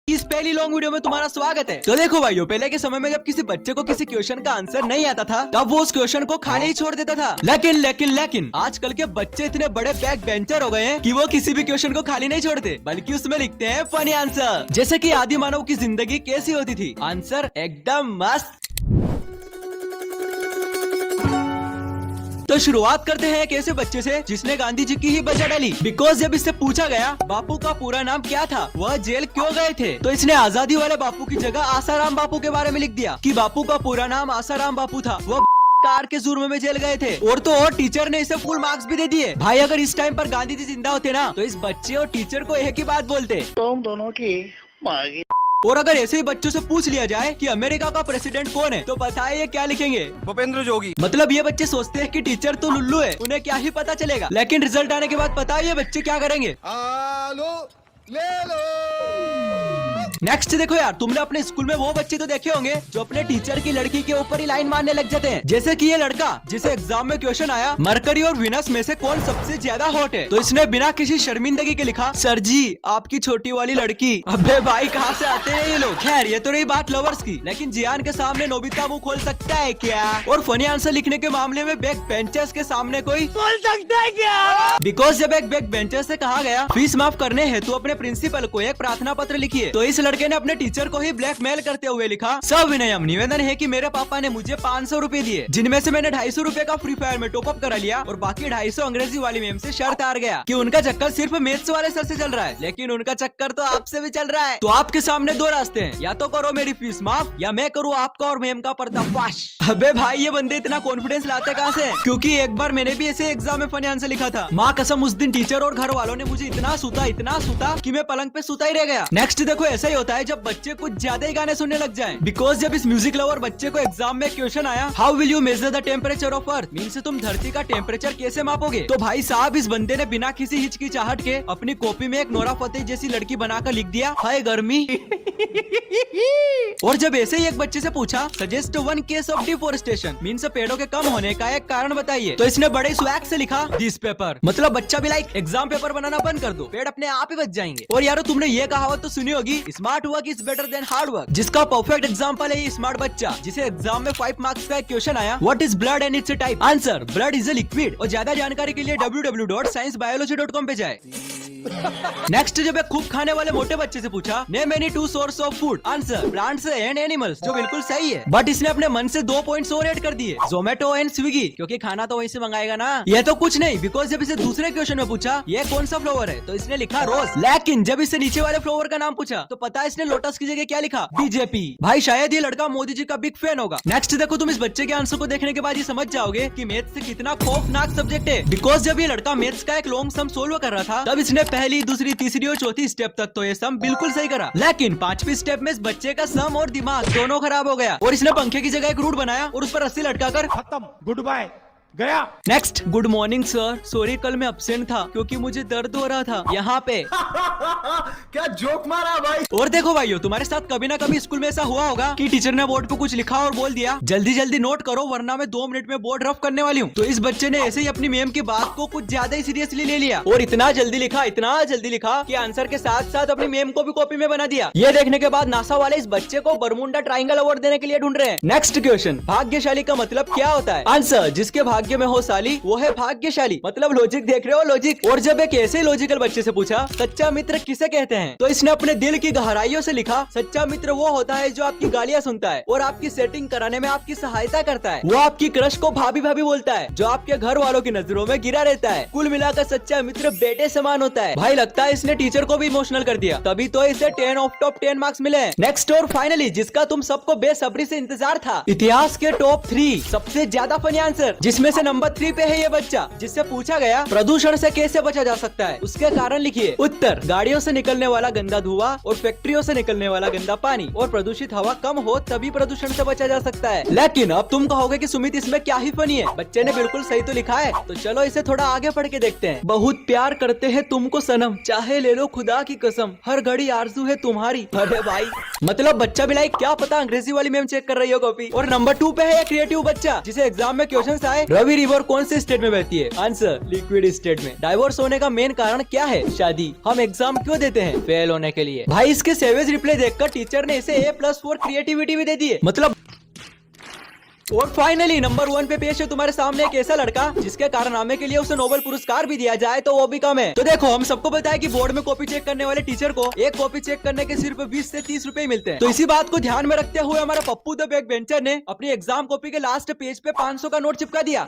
इस पहली long video में तुम्हारा स्वागत है। तो देखो भाइयों, पहले के समय में जब किसी बच्चे को किसी क्वेश्चन का आंसर नहीं आता था तब वो उस क्वेश्चन को खाली ही छोड़ देता था। लेकिन आजकल के बच्चे इतने बड़े बैक बेंचर हो गए हैं कि वो किसी भी क्वेश्चन को खाली नहीं छोड़ते, बल्कि उसमें लिखते हैं फनी आंसर। जैसे कि आदि मानव की जिंदगी कैसी होती थी, आंसर एकदम मस्त। तो शुरुआत करते हैं एक ऐसे बच्चे से जिसने गांधी जी की ही बजा डाली। बिकॉज जब इससे पूछा गया बापू का पूरा नाम क्या था, वह जेल क्यों गए थे, तो इसने आजादी वाले बापू की जगह आसाराम बापू के बारे में लिख दिया कि बापू का पूरा नाम आसाराम बापू था, वह कार के जुर्म में जेल गए थे। और तो और टीचर ने इसे फुल मार्क्स भी दे दिए। भाई अगर इस टाइम पर गांधी जी जिंदा होते ना तो इस बच्चे और टीचर को एक ही बात बोलते, तुम दोनों की मांगी। और अगर ऐसे ही बच्चों से पूछ लिया जाए कि अमेरिका का प्रेसिडेंट कौन है, तो पता है ये क्या लिखेंगे, भूपेंद्र जोगी। मतलब ये बच्चे सोचते हैं कि टीचर तो लुल्लू है, उन्हें क्या ही पता चलेगा। लेकिन रिजल्ट आने के बाद पता है ये बच्चे क्या करेंगे। ले लो। नेक्स्ट देखो यार, तुमने अपने स्कूल में वो बच्चे तो देखे होंगे जो अपने टीचर की लड़की के ऊपर ही लाइन मारने लग जाते हैं। जैसे कि ये लड़का जिसे एग्जाम में क्वेश्चन आया मरकरी और विनस में से कौन सबसे ज्यादा हॉट है, तो इसने बिना किसी शर्मिंदगी के लिखा, सर जी आपकी छोटी वाली लड़की। अबे भाई कहाँ से आते हैं ये लोग। खैर ये तो रही बात लवर्स की, लेकिन जियान के सामने नोबिता मुंह खोल सकता है क्या? और फनी आंसर लिखने के मामले में बैक बेंचर्स के सामने कोई खोल सकता है क्या? बिकॉज जब एक बैक बेंचर से कहा गया फीस माफ करने हेतु अपने प्रिंसिपल को एक प्रार्थना पत्र लिखिए, तो इस लड़के ने अपने टीचर को ही ब्लैकमेल करते हुए लिखा, सविनयम निवेदन है कि मेरे पापा ने मुझे 500 रूपए दिए, जिनमें से मैंने 250 रूपए का फ्री फायर में टॉपअप करा लिया और बाकी 250 अंग्रेजी वाली मैम से शर्त हार गया कि उनका चक्कर सिर्फ मैथ्स वाले सर से चल रहा है, लेकिन उनका चक्कर तो आपसे भी चल रहा है। तो आपके सामने दो रास्ते हैं, या तो करो मेरी फीस माफ या मैं करूँ आपका और मैम का पर्दाफाश। अबे भाई ये बंदे इतना कॉन्फिडेंस लाते कहाँ से? क्योंकि एक बार मैंने भी ऐसे एग्जाम में फनी आंसर लिखा था। माँ कसम उस दिन टीचर और घर वालों ने मुझे इतना सूता कि मैं पलंग पे सूता ही रह गया। नेक्स्ट देखो, ऐसा ही होता है जब बच्चे कुछ ज्यादा ही गाने सुनने लग जाएं। बिकॉज जब इस म्यूजिक लवर बच्चे को एग्जाम में क्वेश्चन आया, how will you measure the temperature of earth, means तुम धरती का टेम्परेचर कैसे मापोगे, तो भाई साहब इस बंदे ने बिना किसी हिचकिचाहट के अपनी कॉपी में एक नोरा फतेही जैसी लड़की बनाकर लिख दिया, हाय गर्मी। और जब ऐसे ही एक बच्चे से पूछा, suggest one case of deforestation, means पेड़ों के कम होने का एक कारण बताइए, तो इसने बड़े स्वैग से लिखा, दिस पेपर। मतलब बच्चा भी लाइक एग्जाम पेपर बनाना बंद कर दो, पेड़ अपने आप ही बच जाएंगे। और यारो तुमने ये कहावत तो सुनी होगी, smart work is better than hard work, जिसका परफेक्ट एग्जांपल है ये स्मार्ट बच्चा जिसे एग्जाम में 5 मार्क्स का एक क्वेश्चन आया, what is blood and it's type, answer blood is a liquid. और ज्यादा जानकारी के लिए www.sciencebiology.com पे जाए। नेक्स्ट जब एक खूब खाने वाले मोटे बच्चे से पूछा, name any 2 source of food, answer plants and animals, जो बिल्कुल सही है, बट इसने अपने मन से 2 पॉइंट्स और ऐड कर दिए, जोमेटो एंड स्विगी, क्योंकि खाना तो वहीं से मंगाएगा ना। ये तो कुछ नहीं, बिकॉज जब इसे दूसरे क्वेश्चन में पूछा ये कौन सा फ्लावर है, तो इसने लिखा रोज। लेकिन जब इससे नीचे वाले फ्लावर का नाम पूछा तो पता है इसने लोटस की जगह क्या लिखा, बीजेपी। भाई शायद ये लड़का मोदी जी का बिग फैन होगा। नेक्स्ट देखो, तुम इस बच्चे के आंसर को देखने के बाद ये समझ जाओगे कि मैथ्स से कितना खौफनाक सब्जेक्ट है। बिकॉज जब ये लड़का मैथ्स का एक लॉन्ग सम सोल्व कर रहा था तब इसने पहली, दूसरी, तीसरी और चौथी स्टेप तक तो ये सम बिल्कुल सही करा, लेकिन 5वीं स्टेप में इस बच्चे का सम और दिमाग दोनों खराब हो गया और इसने पंखे की जगह एक रूट बनाया और उस पर रस्सी लटकाकर खत्म, गुड बाय, गया। Next, good morning sir, sorry कल मैं अब्सेंट था क्योंकि मुझे दर्द हो रहा था यहाँ पे। क्या जोक मारा भाई। और देखो भाइयों, तुम्हारे साथ कभी ना कभी स्कूल में ऐसा हुआ होगा कि टीचर ने बोर्ड पे कुछ लिखा और बोल दिया, जल्दी जल्दी नोट करो वरना मैं 2 मिनट में बोर्ड रफ करने वाली हूँ। तो इस बच्चे ने ऐसे ही अपनी मैम की बात को कुछ ज्यादा ही सीरियसली ले लिया और इतना जल्दी लिखा कि आंसर के साथ साथ अपनी मैम को भी कॉपी में बना दिया। ये देखने के बाद नासा वाले इस बच्चे को बरमुंडा ट्राइंगल अवार्ड देने के लिए ढूंढ रहे हैं। नेक्स्ट क्वेश्चन, भाग्यशाली का मतलब क्या होता है, आंसर जिसके भाग्य में हो साली वो है भाग्यशाली। मतलब लॉजिक देख रहे हो, लॉजिक। और जब एक ऐसे लॉजिकल बच्चे से पूछा, सच्चा मित्र किसे कहते हैं, तो इसने अपने दिल की गहराइयों से लिखा, सच्चा मित्र वो होता है जो आपकी गालियां सुनता है और आपकी सेटिंग कराने में आपकी सहायता करता है, वो आपकी क्रश को भाभी भाभी बोलता है, जो आपके घर वालों की नजरों में गिरा रहता है। कुल मिलाकर सच्चा मित्र बेटे समान होता है। भाई लगता है इसने टीचर को भी इमोशनल कर दिया, तभी तो इसे 10 ऑफ टॉप 10 मार्क्स मिले। नेक्स्ट और फाइनली जिसका तुम सबको बेसब्री से इंतजार था, इतिहास के टॉप 3 सबसे ज्यादा फनी आंसर, जिसमें से नंबर 3 पे है ये बच्चा जिससे पूछा गया प्रदूषण से कैसे बचा जा सकता है, उसके कारण लिखिए। उत्तर, गाड़ियों से निकलने वाला गंदा धुआं और फैक्ट्रियों से निकलने वाला गंदा पानी और प्रदूषित हवा कम हो तभी प्रदूषण से बचा जा सकता है। लेकिन अब तुम कहोगे कि सुमित इसमें क्या ही फनी है, बच्चे ने बिल्कुल सही तो लिखा है। तो चलो इसे थोड़ा आगे पढ़ के देखते हैं। बहुत प्यार करते हैं तुमको सनम, चाहे ले लो खुदा की कसम, हर घड़ी आरज़ू है तुम्हारी। अरे भाई मतलब बच्चा भी लाइक क्या पता अंग्रेजी वाली मैम चेक कर रही हो कॉपी। और नंबर 2 पे है क्रिएटिव बच्चा जिसे एग्जाम में क्वेश्चंस आए, रवि रिवर कौन से स्टेट में बहती है? आंसर लिक्विड स्टेट में। डाइवोर्स होने का मेन कारण क्या है? शादी। हम एग्जाम क्यों देते हैं? फेल होने के लिए। भाई इसके सेवेज रिप्लाई देखकर टीचर ने इसे A+4 क्रिएटिविटी भी दे दी है। मतलब और फाइनली नंबर 1 पे पेश है तुम्हारे सामने एक ऐसा लड़का जिसके कारनामे के लिए उसे नोबेल पुरस्कार भी दिया जाए तो वो भी कम है। तो देखो, हम सबको पता है कि बोर्ड में कॉपी चेक करने वाले टीचर को एक कॉपी चेक करने के सिर्फ 20 से 30 रुपए मिलते हैं। तो इसी बात को ध्यान में रखते हुए हमारा पप्पू द बैक बेंचर ने अपनी एग्जाम कॉपी के लास्ट पेज पे 500 का नोट चिपका दिया।